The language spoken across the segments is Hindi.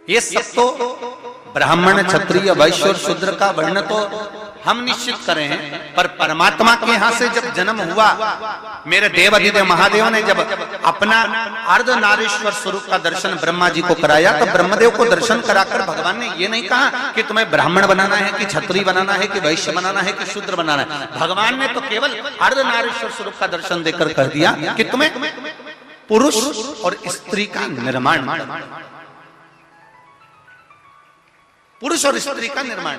ये सब तो ब्राह्मण क्षत्रिय वैश्य और शूद्र का वर्ण तो हम निश्चित करें हैं, पर परमात्मा के यहां से जब जन्म हुआ, मेरे देव अधिदेव महादेव ने जब अपना अर्धनारीश्वर स्वरूप का दर्शन ब्रह्मा जी को कराया, तो ब्रह्मदेव को दर्शन कराकर भगवान ने ये नहीं कहा कि तुम्हें ब्राह्मण बनाना है कि क्षत्रिय बनाना है कि वैश्य बनाना है कि शूद्र बनाना है। भगवान ने तो केवल अर्धनारीश्वर स्वरूप का दर्शन देकर कह दिया कि तुम्हें पुरुष और स्त्री का निर्माण, पुरुष और स्त्री का निर्माण।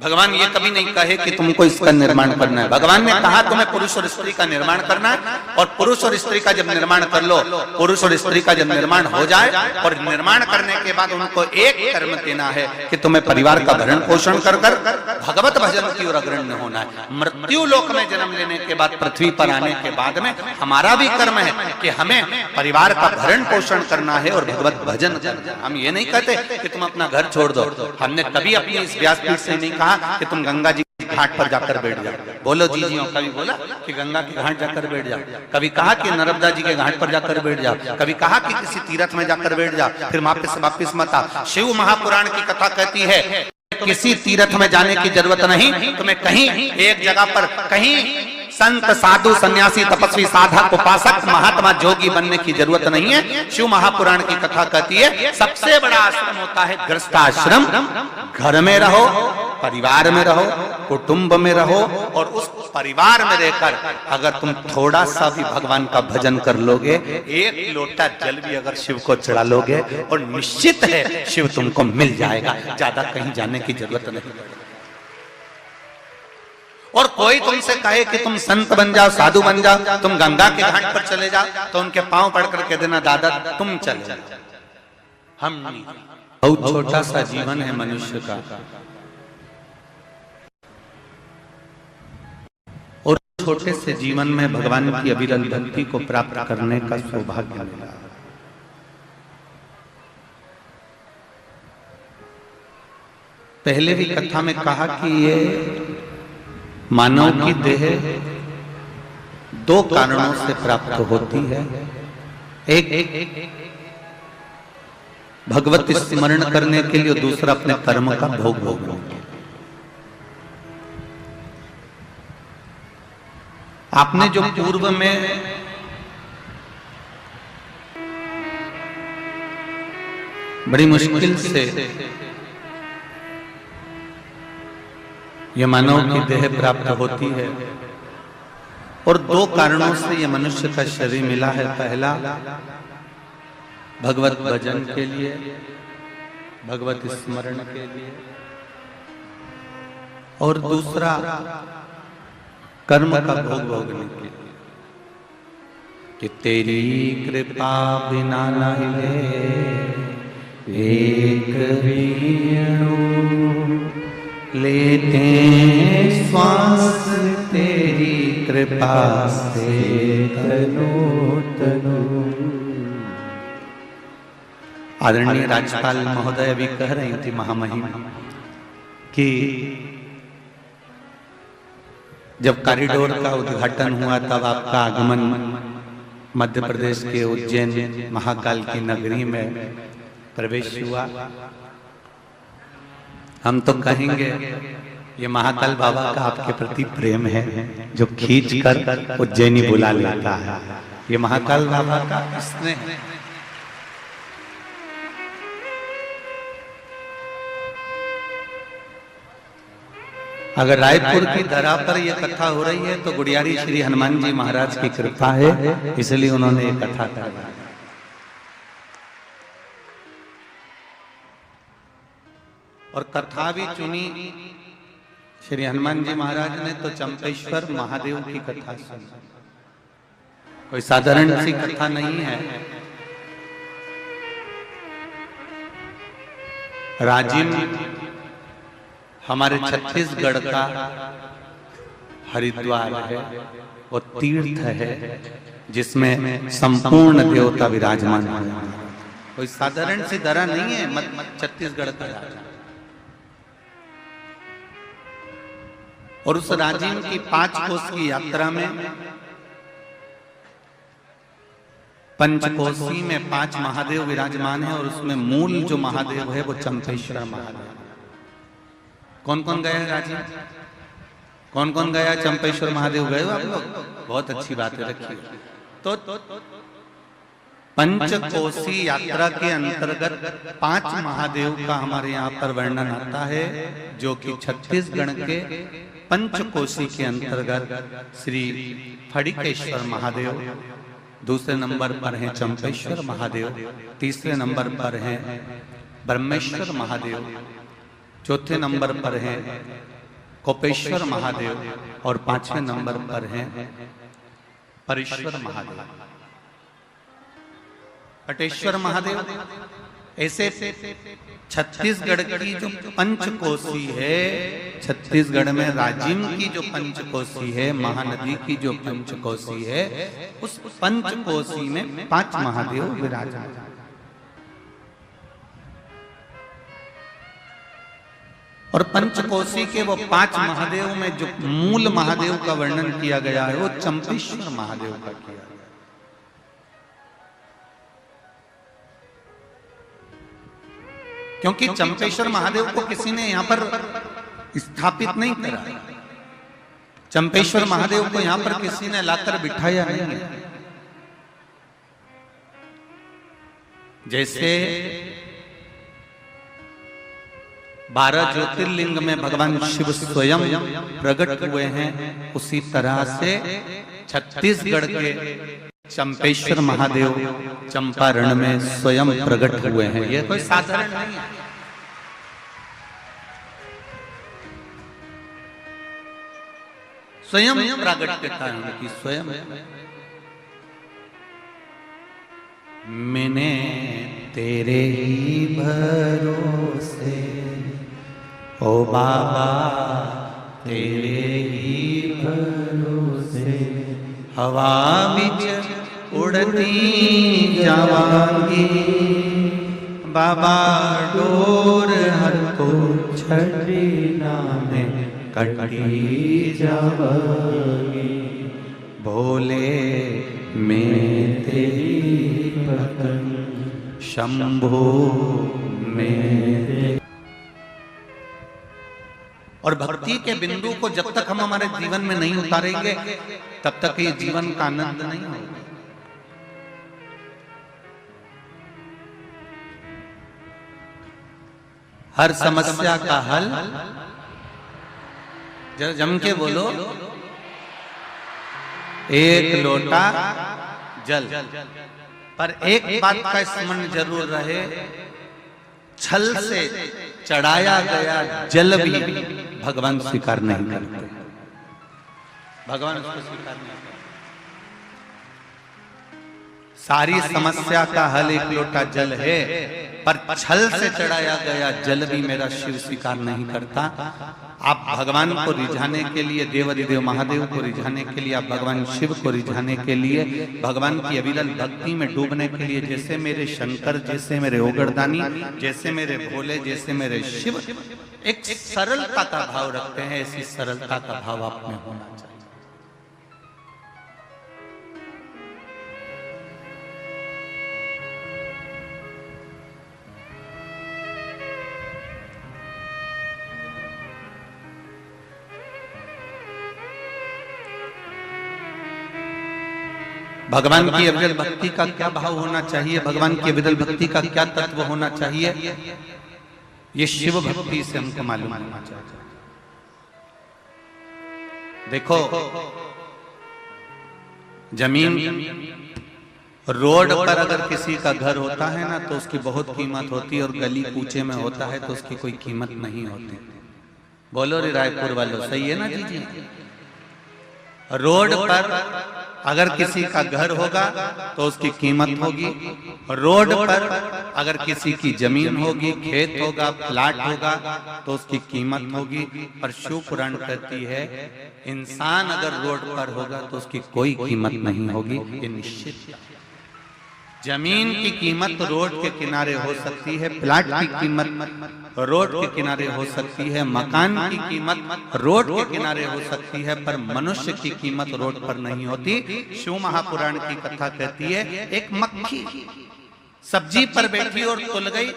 भगवान ये कभी नहीं कहे कि तुमको इसका निर्माण करना है। भगवान ने कहा तुम्हें पुरुष और स्त्री का निर्माण करना है, और पुरुष और स्त्री का जब निर्माण कर लो, पुरुष और स्त्री का जब निर्माण हो जाए और निर्माण करने के बाद उनको एक कर्म देना है कि तुम्हें परिवार का भरण पोषण कर कर भगवत भजन की ओर अग्रणी होना है। मृत्यु लोक में जन्म लेने के बाद, पृथ्वी पर आने के बाद में हमारा भी कर्म है कि हमें परिवार का भरण पोषण करना है और भगवत भजन करना है। हम ये नहीं कहते कि तुम अपना घर छोड़ दो। हमने कभी अपनी इस व्यासपीठ से नहीं कहा कि तुम गंगा जी के घाट पर जाकर बैठ जाओ। बोलो जी जी, कभी बोला कि गंगा के घाट जाकर बैठ जाओ, कभी कहा कि नर्मदा जी के घाट पर जाकर बैठ जाओ, कभी कहा कि किसी तीर्थ में जाकर बैठ जाओ, फिर वापिस मत आओ। शिव महापुराण की कथा कहती है किसी तीर्थ में जाने की जरूरत नहीं, तुम्हें कहीं एक जगह पर कहीं संत साधु सन्यासी तपस्वी साधक उपासक महात्मा जोगी बनने की जरूरत नहीं है। शिव महापुराण की कथा कहती है सबसे बड़ा आश्रम होता है गृहस्थाश्रम। घर में रहो, परिवार में रहो, कुटुंब में रहो, और उस परिवार में रहकर अगर तुम थोड़ा सा भी भगवान का भजन कर लोगे, एक लोटा जल भी अगर शिव को चढ़ा लोगे, और निश्चित है शिव तुमको मिल जाएगा, ज्यादा कहीं जाने की जरूरत नहीं। और कोई तुमसे कहे कि तुम संत बन जाओ, साधु बन जाओ, तुम गंगा के घाट पर चले जाओ, तो उनके पांव पड़कर कह देना दादा तुम चले जाओ, हम नहीं। बहुत छोटा सा जीवन है मनुष्य का, और छोटे से जीवन में भगवान की अविरल भक्ति को प्राप्त करने का सौभाग्य मिला। पहले भी कथा में कहा कि ये मानव की देह दो कारणों से प्राप्त होती है। एक भगवत स्मरण करने के लिए, दूसरा अपने कर्म का भोग भोगने के लिए। आपने जो पूर्व में बड़ी मुश्किल से ये मानव की देह प्राप्त होती है, और दो कारणों से ये मनुष्य का शरीर मिला है। पहला भगवत भजन के लिए, भगवत स्मरण के लिए, और दूसरा कर्म का भोग भोगने के लिए। कि तेरी कृपा बिना न हिले एक वीणु, लेते श्वास तेरी कृपा से तनु तनु। आदरणीय राज्यपाल महोदय भी कह रही थी महामहिम कि जब कॉरिडोर का उद्घाटन हुआ तब आपका आगमन मध्य प्रदेश के उज्जैन महाकाल की नगरी में प्रवेश हुआ। हम तो कहेंगे ये महाकाल बाबा का आपके प्रति प्रेम है जो खींच कर उज्जैनी बुला लेता है। ये महाकाल बाबा का स्नेह है। अगर रायपुर की धरा पर यह कथा हो रही है तो गुड़ियारी श्री हनुमान जी महाराज की कृपा है, इसलिए उन्होंने ये कथा करवाई। और कथा भी चुनी श्री हनुमान जी महाराज ने तो चंपेश्वर महादेव की कथा सुनी। कोई साधारण सी कथा नहीं है। राजिम हमारे छत्तीसगढ़ का हरिद्वार है, वो तीर्थ है जिसमें संपूर्ण देवता विराजमान है। कोई साधारण सी धरा नहीं है छत्तीसगढ़ का। और उस राजिम की 5 कोस की यात्रा में पंचकोसी में 5 महादेव विराजमान है और उसमें मूल जो महादेव है वो चंपेश्वर महादेव। कौन कौन गया है राजिम? कौन कौन गया चंपेश्वर महादेव? गए हो आप लोग? बहुत अच्छी बात है, रखिए। तो पंचकोसी यात्रा के अंतर्गत 5 महादेव का हमारे यहाँ पर वर्णन आता है, जो कि छत्तीसगढ़ के पंचकोसी के अंतर्गत श्री फड़िकेश्वर महादेव, दूसरे नंबर पर हैं चंपेश्वर महादेव, तीसरे नंबर पर हैं ब्रह्मेश्वर महादेव, चौथे नंबर पर हैं कोपेश्वर महादेव और 5वें नंबर पर हैं परेश्वर महादेव, पटेश्वर महादेव। ऐसे छत्तीसगढ़ की जो पंचकोसी है, छत्तीसगढ़ में राजिम की जो पंचकोसी है, महानदी की जो पंचकोसी है, उस पंचकोसी में 5 महादेव विराजमान। और पंचकोसी के वो 5 महादेव में जो मूल महादेव का वर्णन किया गया है वो चंपेश्वर महादेव का किया गया। क्योंकि चंपेश्वर महादेव को किसी ने यहां पर स्थापित नहीं करा, चंपेश्वर महादेव को यहां पर किसी ने लाकर बिठाया नहीं है। जैसे 12 ज्योतिर्लिंग में भगवान शिव स्वयं प्रकट हुए हैं, उसी तरह से छत्तीसगढ़ के चंपेश्वर महादेव चंपारण में स्वयं प्रकट हुए हैं। यह कोई साधारण नहीं है। स्वयं प्रागट्यता है उनकी, स्वयं। मैंने तेरे ही भरोसे ओ बाबा, तेरे ही भरोसे हवा बिच उड़ती जावांगी, बाबा डोर हर को छड़ी नामे कटी जावांगी, भोले मैं तेरी भक्त शंभो में। और भक्ति के बिंदु को जब तक हम हमारे जीवन में नहीं उतारेंगे तब तक ये जीवन का आनंद नहीं होगा। हर समस्या का हल, जरा जम के बोलो, एक लोटा जल। पर एक बात का स्मरण जरूर रहे, छल से चढ़ाया गया जल भी भगवान स्वीकार नहीं करते, भगवान उसको स्वीकार नहीं करते। सारी समस्या का हल एक लोटा जल है, पर छल से चढ़ाया गया जल भी मेरा शिव स्वीकार नहीं करता। आप भगवान को रिझाने के लिए, देवाधिदेव महादेव को रिझाने के लिए, आप भगवान शिव को रिझाने के लिए, भगवान की अविरल भक्ति में डूबने के लिए, जैसे मेरे शंकर, जैसे मेरे ओगरदानी, जैसे मेरे भोले, जैसे मेरे शिव एक सरलता का भाव रखते हैं, ऐसी सरलता का भाव आप में होना चाहिए। भगवान की अविरल भक्ति का क्या भाव होना चाहिए, भगवान की अविरल भक्ति का क्या तत्व होना चाहिए, ये शिव भक्ति से हमको मालूम होना चाहिए। देखो, जमीन रोड पर अगर किसी का घर होता है ना तो उसकी बहुत कीमत होती है, और गली कूचे में होता है तो उसकी कोई कीमत नहीं होती। बोलो रे रायपुर वालों, सही है ना जी? रोड पर अगर किसी का घर होगा तो उसकी कीमत होगी, रोड पर अगर किसी की जमीन होगी, खेत होगा, प्लाट होगा तो उसकी कीमत होगी। पर शिव पुराण कहती है इंसान अगर रोड पर होगा तो उसकी कोई कीमत नहीं होगी, ये निश्चित। जमीन की कीमत रोड के किनारे हो सकती है, प्लाट की कीमत रोड के किनारे हो सकती है, मकान की कीमत रोड के किनारे हो सकती है, पर मनुष्य की कीमत रोड पर नहीं होती। शिव महापुराण की कथा कहती है, एक मक्खी सब्जी पर बैठी और तुल गई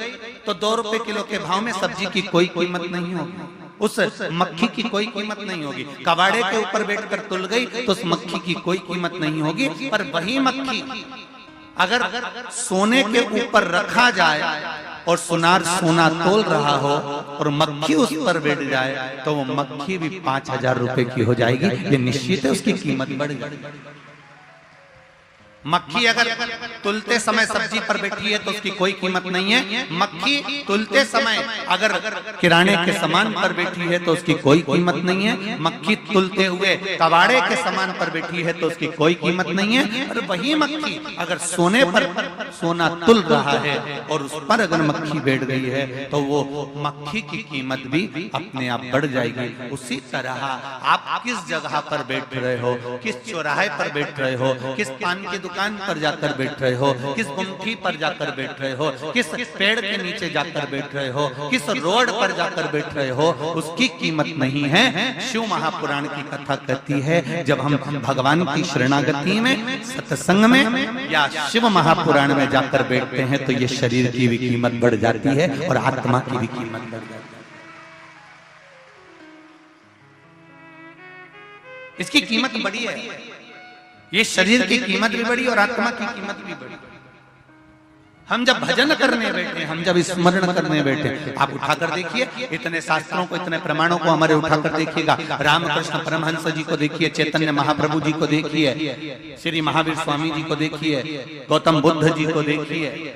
तो 2 रुपए किलो के भाव में सब्जी की कोई कीमत नहीं होगी, उस मक्खी की कोई कीमत नहीं होगी। कबाड़े के ऊपर बैठकर तुल गई तो उस मक्खी की कोई कीमत नहीं होगी। पर वही मक्खी अगर सोने के ऊपर रखा जाए और सुनार सोना तोल रहा हो और मक्खी उस पर बैठ जाए तो वो मक्खी भी 5,000 रुपए की हो जाएगी। ये निश्चित है, उसकी कीमत बढ़ जाएगी। मक्खी अगर तुलते समय सब्जी पर बैठी है तो उसकी कोई कीमत नहीं है। मक्खी तुलते समय अगर किराने के सामान पर बैठी है तो उसकी कोई कीमत नहीं है। मक्खी तुलते हुए कबाड़े के सामान पर बैठी है तो उसकी कोई कीमत नहीं है। और वही मक्खी अगर सोने पर सोना तुल रहा है और उस पर अगर मक्खी बैठ गई है तो वो मक्खी की कीमत भी अपने आप बढ़ जाएगी। उसी तरह आप किस जगह पर बैठ रहे हो, किस चौराहे पर बैठ रहे हो, किस पान की दुकान पर जाकर बैठ रहे हो, किस गुमठी पर जाकर बैठ रहे हो, किस पेड़ के नीचे जाकर बैठ रहे हो, किस रोड पर जाकर बैठ रहे हो, उसकी कीमत नहीं है। शिव महापुराण की कथा कहती है, जब हम भगवान की शरणागति में, सत्संग में या शिव महापुराण में जाकर बैठते हैं तो ये शरीर की भी कीमत बढ़ जाती है और आत्मा की भी कीमत बढ़ जाती है। इसकी कीमत बड़ी है, ये शरीर की कीमत भी बढ़ी और आत्मा की कीमत भी बढ़ी। हम जब भजन करने बैठे, हम जब स्मरण करने बैठे, आप उठाकर देखिए, इतने शास्त्रों को, इतने प्रमाणों को हमारे उठाकर देखिएगा। रामकृष्ण परमहंस जी को देखिए, चैतन्य महाप्रभु जी को देखिए, श्री महावीर स्वामी जी को देखिए, गौतम बुद्ध जी को देखिए,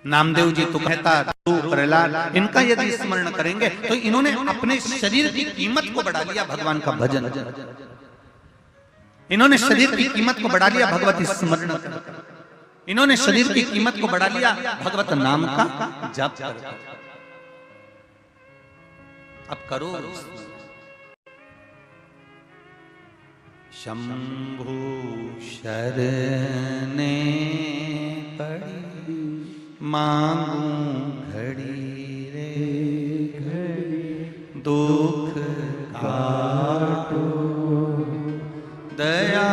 नामदेव जी तो कहता, प्रहलाद, इनका यदि स्मरण करेंगे तो इन्होंने अपने शरीर की कीमत को बढ़ा लिया भगवान का भजन, इन्होंने शरीर की कीमत को बढ़ा लिया भगवत स्मरण, इन्होंने शरीर की कीमत को बढ़ा लिया भगवत नाम का जप कर। अब करो। शंभु शरणे पड़ी मांगू घड़ी रे घड़ी, दुख काटो दया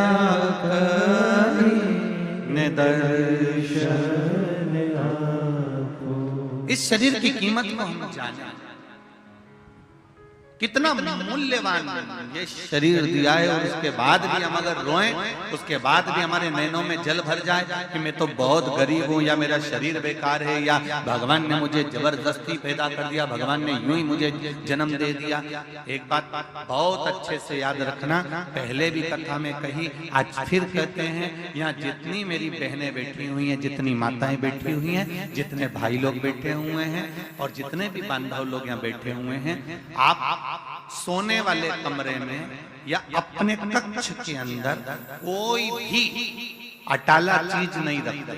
करी दर्शन आपको। इस शरीर की कीमत को हम जाने, कितना मूल्यवान ये शरीर दिया है। और उसके बाद भी हम अगर रोएं, उसके बाद भी हमारे नैनों में जल भर जाए कि मैं तो बहुत गरीब हूं, या मेरा शरीर बेकार है, या भगवान ने मुझे जबरदस्ती पैदा कर दिया, भगवान ने यूं ही मुझे जन्म दे दिया। एक बात बहुत अच्छे से याद रखना, पहले भी कथा में कही, आज फिर कहते हैं, यहाँ जितनी मेरी बहनें बैठी हुई हैं, जितनी माताएं बैठी हुई हैं, जितने भाई लोग बैठे हुए हैं और जितने भी बांधव लोग यहाँ बैठे हुए हैं, आप सोने वाले कमरे में या अपने कक्ष के अंदर कोई भी अटाला चीज नहीं रखते।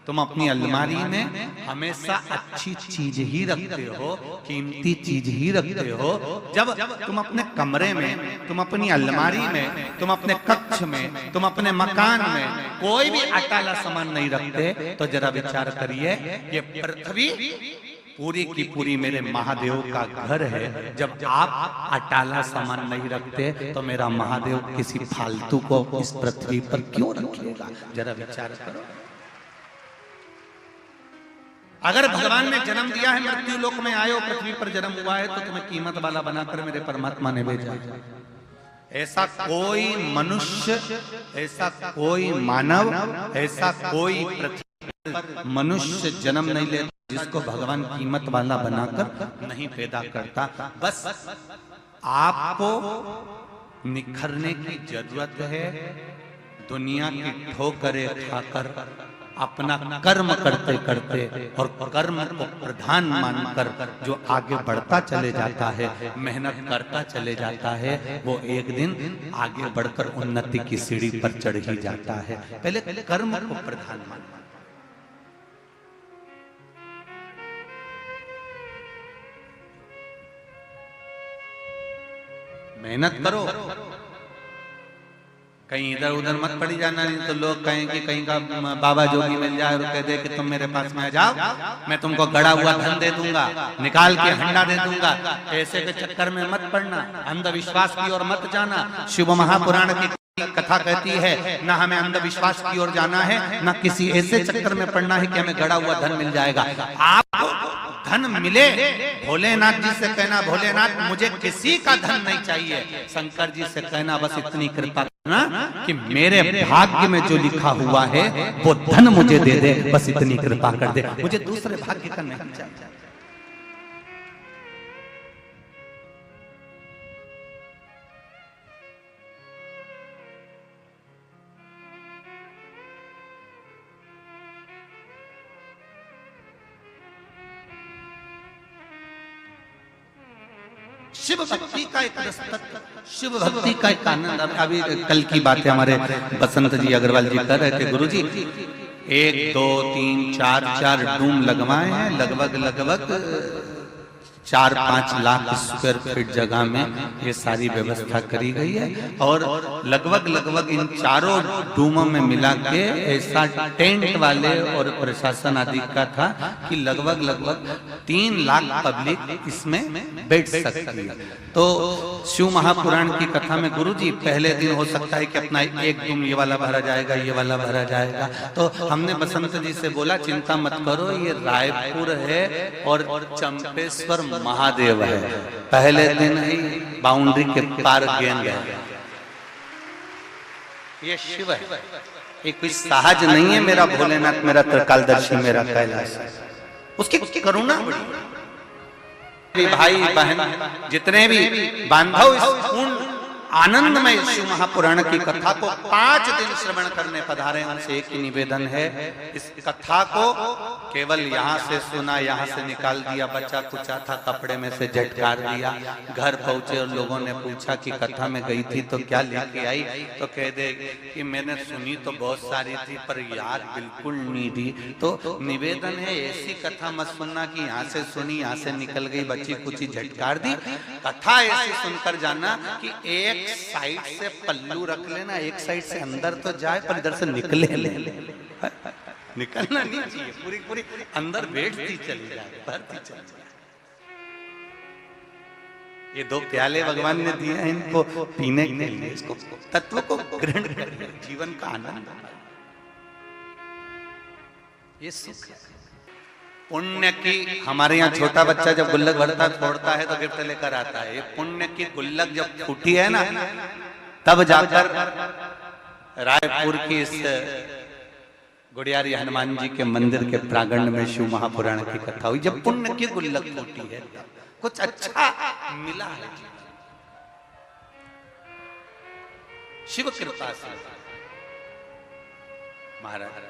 तुम अपनी अलमारी में हमेशा अच्छी चीज ही रखते हो, कीमती चीज ही रखते हो। जब तुम अपने कमरे में, तुम अपनी अलमारी में, तुम अपने कक्ष में, तुम अपने मकान में कोई भी अटाला सामान नहीं रखते तो जरा विचार करिए, ये पृथ्वी पूरी की पूरी मेरे महादेव का घर है। जब आप अटाला सामान नहीं रखते तो मेरा महादेव किसी फालतू को इस पृथ्वी पर क्यों रखेगा? जरा विचार करो। अगर भगवान ने जन्म दिया है, मृत्यु लोक में आए हो, पृथ्वी पर जन्म हुआ है, तो तुम्हें कीमत वाला बनाकर मेरे परमात्मा ने भेजा। ऐसा कोई मनुष्य, ऐसा कोई मानव, ऐसा कोई पृथ्वी पर मनुष्य जन्म नहीं लेता जिसको भगवान कीमत वाला बनाकर नहीं पैदा करता। बस आपको निखरने की जरूरत है। दुनिया की ठोकरें खाकर अपना कर्म करते करते और कर्म को प्रधान मानकर जो आगे बढ़ता चले जाता है, मेहनत करता चले जाता है, वो एक दिन आगे बढ़कर उन्नति की सीढ़ी पर चढ़ ही जाता है। पहले कर्म को प्रधान मानना। मेहनत करो, कहीं इधर उधर मत पड़ी जाना, नहीं तो लोग कहें कि कहीं का बाबा जोगी मिल जाए और कह दे कि तुम मेरे पास में आ जाओ, मैं तुमको गड़ा हुआ धन दे दूंगा, निकाल के हंडा दे दूंगा। ऐसे के चक्कर में मत पड़ना, अंधविश्वास की ओर मत जाना। शिव महापुराण की कथा कहती है ना हमें अंधविश्वास की ओर जाना है, ना किसी ऐसे चक्कर में पड़ना है कि हमें गड़ा हुआ धन मिल जाएगा। आपको धन मिले, भोलेनाथ जी से कहना भोलेनाथ मुझे किसी का धन नहीं चाहिए, शंकर जी से कहना बस इतनी कृपा करना कि मेरे भाग्य में जो लिखा हुआ है वो धन मुझे दे दे, बस इतनी कृपा कर दे, मुझे दूसरे भाग्य का नहीं चाहिए। शिव भक्ति का एक रसतत्व, शिव भक्ति का एक आनंद। अभी कल की बात है, हमारे बसंत जी अग्रवाल जी कर रहे थे, गुरु जी 1 2 3 4 डूम लगवाए हैं, लगभग 4-5 लाख स्क्वायर फीट जगह में ये सारी व्यवस्था करी गई है। और लगभग इन चारों डूमों में मिला के ऐसा टेंट वाले और प्रशासन आदि का था कि लगभग 3 लाख पब्लिक इसमें बैठ सकती है। तो शिव महापुराण की कथा में गुरु जी पहले दिन हो सकता है कि अपना एक डूम ये वाला भरा जाएगा, ये वाला भरा जाएगा। तो हमने बसंत जी से बोला चिंता मत करो, ये रायपुर है और चंपेश्वर महादेव है, पहले दिन ही बाउंड्री के पार गेंद है, ये शिव है, ये कोई सहज नहीं है। मेरा भोलेनाथ, मेरा त्रिकालदर्शी, मेरा कैलाश, उसकी करुणा बड़ी। भाई बहन जितने भी बांधव इस पूर्ण आनंदमय शिव महापुराण की कथा को 5 दिन श्रवण करने पधारे, उनसे एक ही निवेदन है, इस कथा को केवल यहाँ से सुना, यहाँ से निकाल दिया, बच्चा कुचा था कपड़े में से झटकार दिया, घर पहुंचे और लोगों ने पूछा कि कथा में गई थी तो क्या लेके आई, तो कह दे कि मैंने सुनी तो बहुत सारी थी पर याद बिल्कुल नहीं थी। तो निवेदन है ऐसी कथा मत सुनना कि यहाँ से सुनी, यहाँ से निकल गई, बच्ची कुची झटकार दी। कथा ऐसी सुनकर जाना कि एक साइड से पल्लू रख लेना, एक साइड से अंदर तो जाए पर इधर से निकले निकलना नहीं चाहिए, पूरी अंदर बैठती चली जाए, भरती चली जाए। ये 2 प्याले भगवान ने दिए हैं इनको पीने के लिए, इसको तत्व को ग्रहण कर जीवन का आनंद, ये सुख है। पुण्य की, हमारे यहाँ छोटा बच्चा जब गुल्लक भरता फोड़ता है तो गिफ्ट लेकर आता है, ये पुण्य की गुल्लक जब फूटी है ना, तब जाकर रायपुर की इस गुड़ियारी हनुमान जी के मंदिर के प्रांगण में शिव महापुराण की कथा हुई। जब पुण्य की गुल्लक फूटी है कुछ अच्छा मिला है, शिव कृपा से। महाराज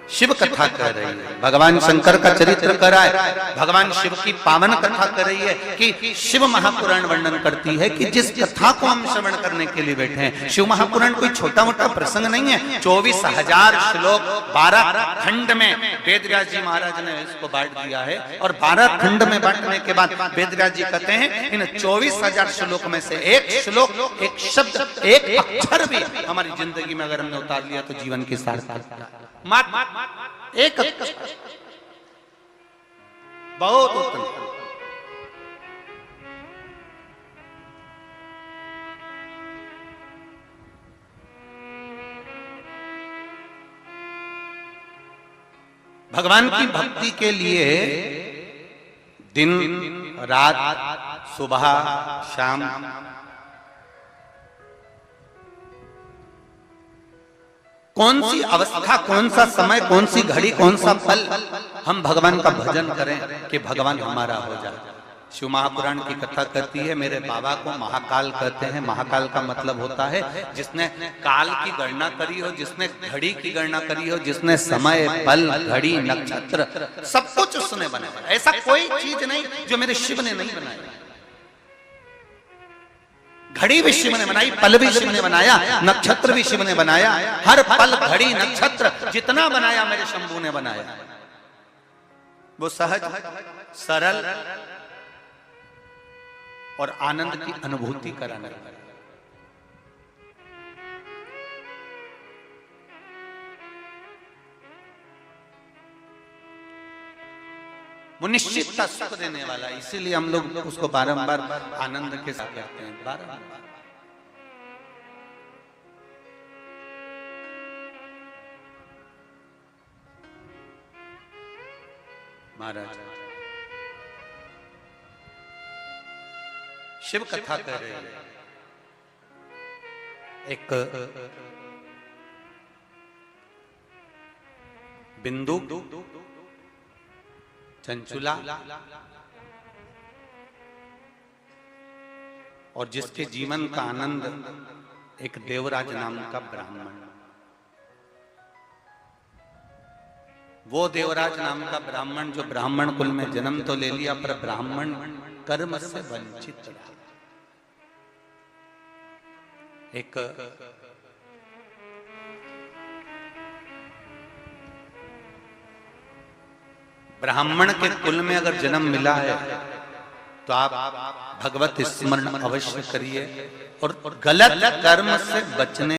शिव कथा कह रही है, भगवान शंकर का चरित्र कर रहा है, भगवान शिव की पावन कथा कर रही है कि शिव महापुराण वर्णन करती है कि जिस कथा को हम श्रवण करने के लिए बैठे हैं, शिव महापुराण कोई छोटा मोटा प्रसंग नहीं है। 24,000 श्लोक 12 खंड में वेदव्यास जी महाराज ने इसको बांट दिया है, और 12 खंड में बांटने के बाद वेदव्यास जी कहते हैं इन 24,000 श्लोक में से एक श्लोक, एक शब्द, एक अक्षर भी हमारी जिंदगी में अगर हमने उतार लिया तो जीवन की सार्थकता, एक बहुत उत्तम। भगवान की भक्ति के लिए दिन रात, सुबह शाम, कौन सी अवस्था, कौन सा समय, कौन सी घड़ी, कौन सा पल हम भगवान का भजन करें कि भगवान हमारा हो जाए। शिव महापुराण की कथा कहती है, मेरे बाबा को महाकाल कहते हैं। महाकाल का मतलब होता है जिसने काल की गणना करी हो, जिसने घड़ी की गणना करी हो, जिसने समय, पल, घड़ी, नक्षत्र सब कुछ उसने बनाया। ऐसा कोई चीज नहीं जो मेरे शिव ने नहीं बनाया। घड़ी भी शिव ने बनाई, पल भी शिव ने बनाया, नक्षत्र भी शिव ने बनाया। हर पल, घड़ी, नक्षत्र जितना बनाया मेरे शंभू ने बनाया। वो सहज, सरल और आनंद की अनुभूति कराने वाला। वो निश्चितता सुख देने वाला है, इसीलिए हम लोग उसको बारंबार आनंद के साथ कहते हैं। बारंबार महाराज शिव कथा कह रहे हैं। एक बिंदु चंचुला और जिसके जीवन का आनंद एक देवराज नाम का ब्राह्मण। वो देवराज नाम का ब्राह्मण जो ब्राह्मण कुल में जन्म तो ले लिया पर ब्राह्मण कर्म से वंचित रहा। एक ब्राह्मण के कुल में अगर जन्म मिला है तो आप भगवत स्मरण अवश्य करिए और गलत कर्म से बचने